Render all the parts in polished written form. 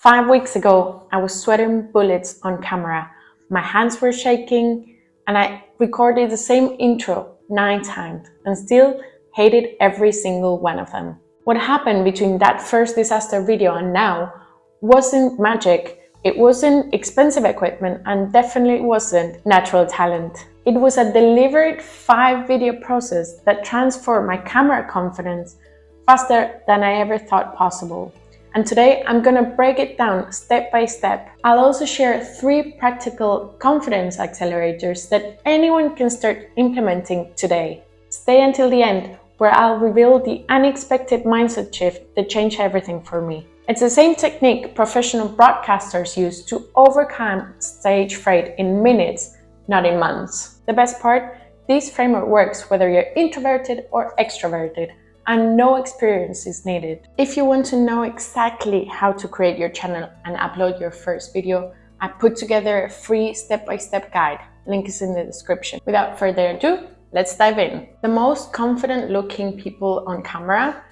5 weeks ago, I was sweating bullets on camera. My hands were shaking, and I recorded the same intro 9 times and still hated every single one of them. What happened between that first disaster video and now wasn't magic. It wasn't expensive equipment and definitely wasn't natural talent. It was a deliberate 5-video process that transformed my camera confidence faster than I ever thought possible. And today I'm gonna break it down step by step. I'll also share 3 practical confidence accelerators that anyone can start implementing today. Stay until the end, where I'll reveal the unexpected mindset shift that changed everything for me. It's the same technique professional broadcasters use to overcome stage fright in minutes, not in months. The best part, this framework works whether you're introverted or extroverted, and no experience is needed. If you want to know exactly how to create your channel and upload your first video, I put together a free step-by-step guide. Link is in the description. Without further ado, let's dive in. The most confident looking people on camera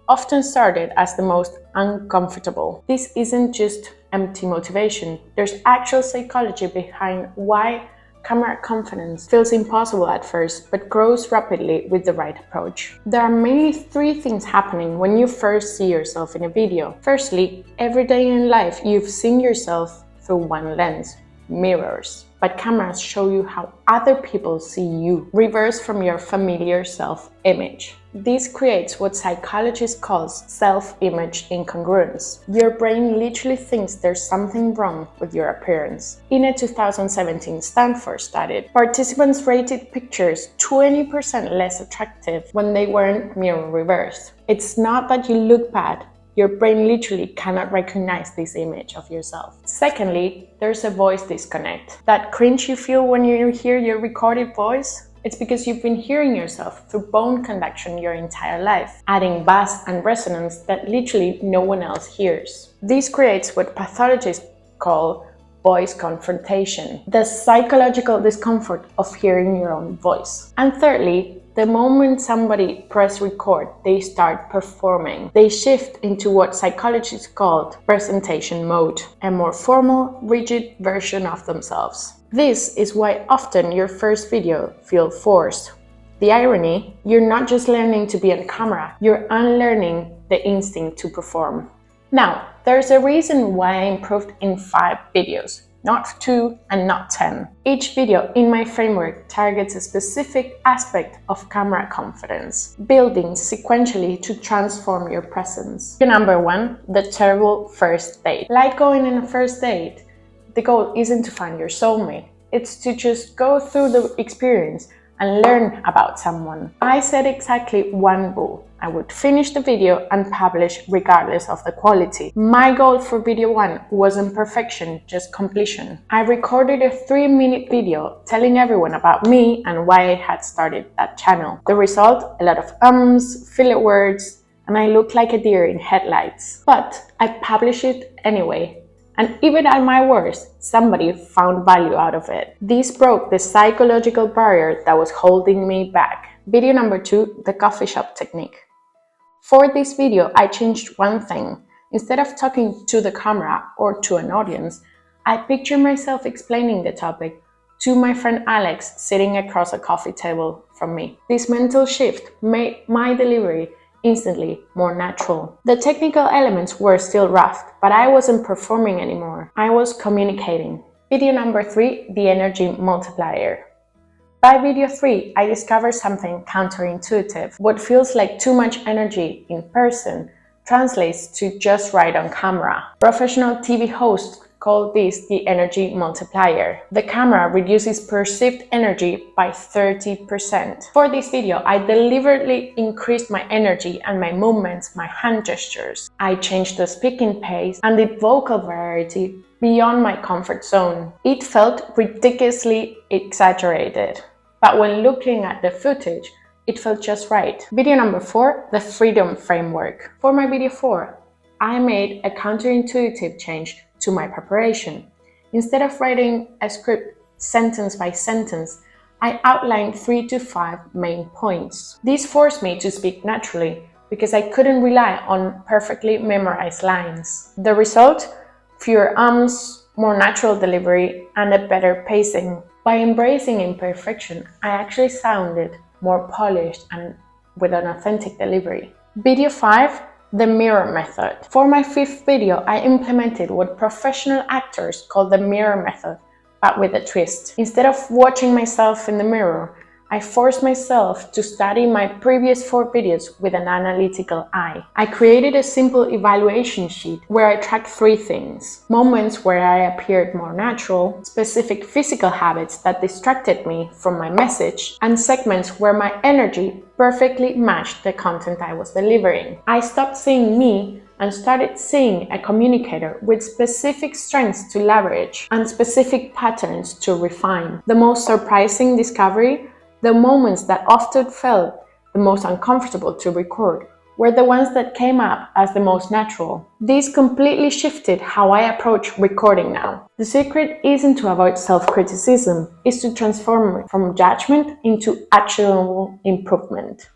often started as the most uncomfortable. This isn't just empty motivation. There's actual psychology behind why camera confidence feels impossible at first, but grows rapidly with the right approach. There are mainly 3 things happening when you first see yourself in a video. Firstly, every day in life you've seen yourself through one lens, mirrors. But cameras show you how other people see you, reverse from your familiar self-image. This creates what psychologists call self-image incongruence. Your brain literally thinks there's something wrong with your appearance. In a 2017 Stanford study, participants rated pictures 20% less attractive when they weren't mirror reversed. It's not that you look bad. Your brain literally cannot recognize this image of yourself. Secondly, there's a voice disconnect. That cringe you feel when you hear your recorded voice? It's because you've been hearing yourself through bone conduction your entire life, adding bass and resonance that literally no one else hears. This creates what pathologists call voice confrontation, the psychological discomfort of hearing your own voice. And thirdly, the moment somebody press record, they start performing. They shift into what psychologists call presentation mode, a more formal, rigid version of themselves. This is why often your first video feels forced. The irony, you're not just learning to be on camera, you're unlearning the instinct to perform. Now, there's a reason why I improved in 5 videos. Not 2 and not 10. Each video in my framework targets a specific aspect of camera confidence, building sequentially to transform your presence. Number 1, the terrible first date. Like going on a first date, the goal isn't to find your soulmate. It's to just go through the experience and learn about someone. I set exactly 1 rule. I would finish the video and publish regardless of the quality. My goal for video 1 wasn't perfection, just completion. I recorded a 3-minute video telling everyone about me and why I had started that channel. The result, a lot of filler words, and I looked like a deer in headlights. But I published it anyway. And even at my worst, somebody found value out of it. This broke the psychological barrier that was holding me back. Video number 2, the coffee shop technique. For this video, I changed one thing. Instead of talking to the camera or to an audience, I picture myself explaining the topic to my friend Alex sitting across a coffee table from me. This mental shift made my delivery instantly more natural. The technical elements were still rough, but I wasn't performing anymore. I was communicating. Video number 3, the energy multiplier. By video 3, I discovered something counterintuitive. What feels like too much energy in person translates to just right on camera. Professional TV hosts call this the energy multiplier. The camera reduces perceived energy by 30%. For this video, I deliberately increased my energy and my movements, my hand gestures. I changed the speaking pace and the vocal variety beyond my comfort zone. It felt ridiculously exaggerated, but when looking at the footage, it felt just right. Video number 4, the freedom framework. For my video 4, I made a counterintuitive change to my preparation. Instead of writing a script sentence by sentence, I outlined 3 to 5 main points. This forced me to speak naturally because I couldn't rely on perfectly memorized lines. The result? fewer ums, more natural delivery, and a better pacing. By embracing imperfection, I actually sounded more polished and with an authentic delivery. Video 5. The mirror method. For my 5th video, I implemented what professional actors call the mirror method, but with a twist. Instead of watching myself in the mirror, I forced myself to study my previous 4 videos with an analytical eye. I created a simple evaluation sheet where I tracked 3 things: moments where I appeared more natural, specific physical habits that distracted me from my message, and segments where my energy perfectly matched the content I was delivering. I stopped seeing me and started seeing a communicator with specific strengths to leverage and specific patterns to refine. The most surprising discovery: the moments that often felt the most uncomfortable to record were the ones that came up as the most natural. This completely shifted how I approach recording now. The secret isn't to avoid self-criticism, it's to transform it from judgment into actionable improvement.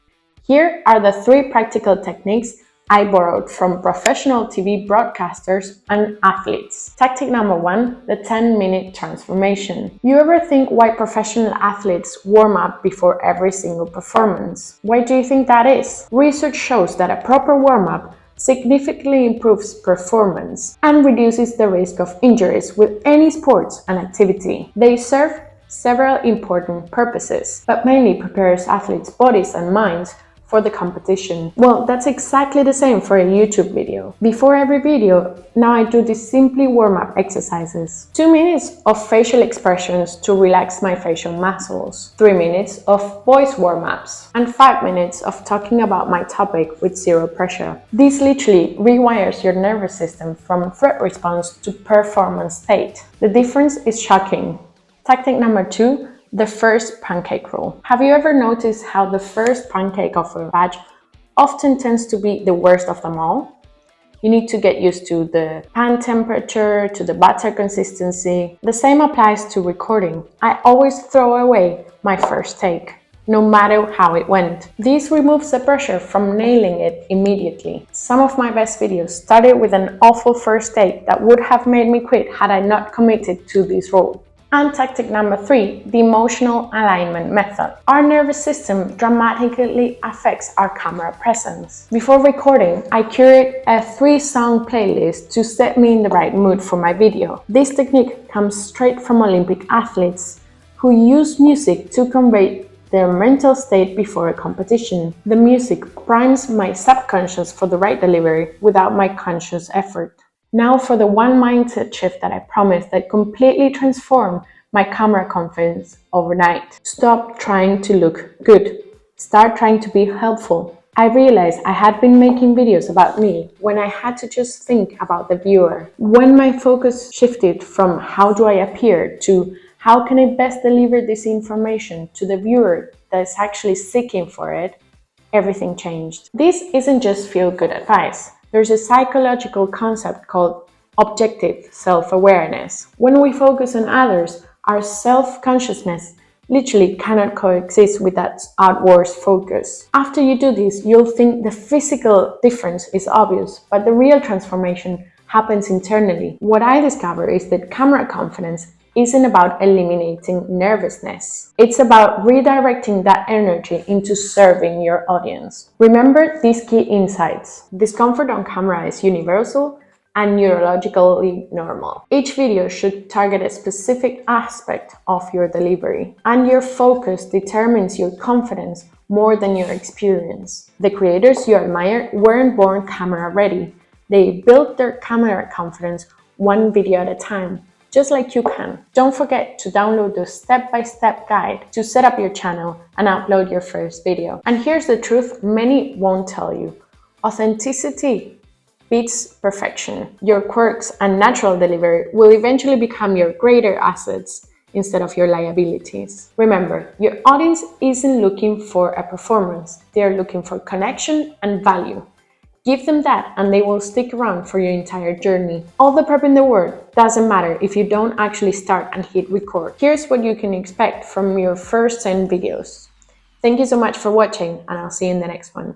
Here are the 3 practical techniques I borrowed from professional TV broadcasters and athletes. Tactic number 1, the 10-minute transformation. You ever think why professional athletes warm up before every single performance? Why do you think that is? Research shows that a proper warm-up significantly improves performance and reduces the risk of injuries with any sports and activity. They serve several important purposes, but mainly prepares athletes' bodies and minds for the competition. Well, that's exactly the same for a YouTube video. Before every video, now I do these simply warm-up exercises. 2 minutes of facial expressions to relax my facial muscles, 3 minutes of voice warm-ups, and 5 minutes of talking about my topic with 0 pressure. This literally rewires your nervous system from threat response to performance state. The difference is shocking. Tactic number 2, the first pancake rule. Have you ever noticed how the first pancake of a batch often tends to be the worst of them all? You need to get used to the pan temperature, to the butter consistency. The same applies to recording. I always throw away my first take, no matter how it went. This removes the pressure from nailing it immediately. Some of my best videos started with an awful first take that would have made me quit had I not committed to this rule. And tactic number 3, the emotional alignment method. Our nervous system dramatically affects our camera presence. Before recording, I curate a 3-song playlist to set me in the right mood for my video. This technique comes straight from Olympic athletes who use music to convey their mental state before a competition. The music primes my subconscious for the right delivery without my conscious effort. Now for the one mindset shift that I promised that completely transformed my camera confidence overnight. Stop trying to look good. Start trying to be helpful. I realized I had been making videos about me when I had to just think about the viewer. When my focus shifted from how do I appear to how can I best deliver this information to the viewer that is actually seeking for it, everything changed. This isn't just feel-good advice. There's a psychological concept called objective self-awareness. When we focus on others, our self-consciousness literally cannot coexist with that outwards focus. After you do this, you'll think the physical difference is obvious, but the real transformation happens internally. What I discovered is that camera confidence isn't about eliminating nervousness. It's about redirecting that energy into serving your audience. Remember these key insights. Discomfort on camera is universal and neurologically normal. Each video should target a specific aspect of your delivery, and your focus determines your confidence more than your experience. The creators you admire weren't born camera ready. They built their camera confidence one video at a time, just like you can. Don't forget to download the step-by-step guide to set up your channel and upload your first video. And here's the truth many won't tell you. Authenticity beats perfection. Your quirks and natural delivery will eventually become your greater assets instead of your liabilities. Remember, your audience isn't looking for a performance. They're looking for connection and value. Give them that and they will stick around for your entire journey. All the prep in the world doesn't matter if you don't actually start and hit record. Here's what you can expect from your first 10 videos. Thank you so much for watching, and I'll see you in the next one.